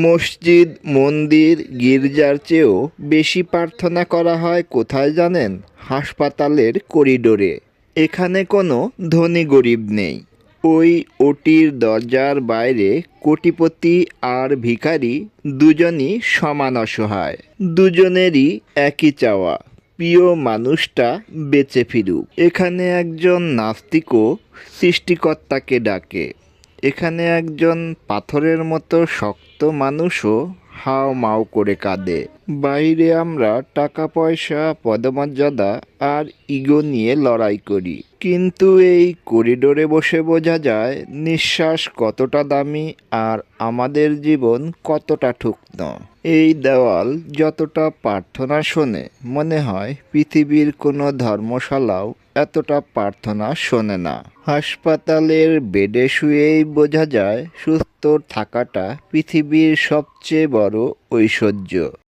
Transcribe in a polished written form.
মসজিদ, মন্দির, গির্জার চেয়েও বেশি প্রার্থনা করা হয় কোথায় জানেন? হাসপাতালের করিডোরে। এখানে কোনো ধনী গরিব নেই। ওই ওটির দরজার বাইরে কোটিপতি আর ভিখারি দুজনই সমান অসহায়। দুজনেরই একই চাওয়া, প্রিয় মানুষটা বেঁচে ফিরুক। এখানে একজন নাস্তিকও সৃষ্টিকর্তাকে ডাকে। এখানে একজন পাথরের মতো শক্ত মানুষও হাও মাও করে কাঁদে। বাইরে আমরা টাকা পয়সা, পদমর্যাদা আর ইগো নিয়ে লড়াই করি, কিন্তু এই করিডোরে বসে বোঝা যায় নিঃশ্বাস কতটা দামি আর আমাদের জীবন কতটা ঠুকনো। এই দেওয়াল যতটা প্রার্থনা শোনে, মনে হয় পৃথিবীর কোনো ধর্মশালাও এতটা প্রার্থনা শোনে না। হাসপাতালের বেডে শুয়েই বোঝা যায় সুস্থ থাকাটা পৃথিবীর সবচেয়ে বড় ঐশ্বর্য।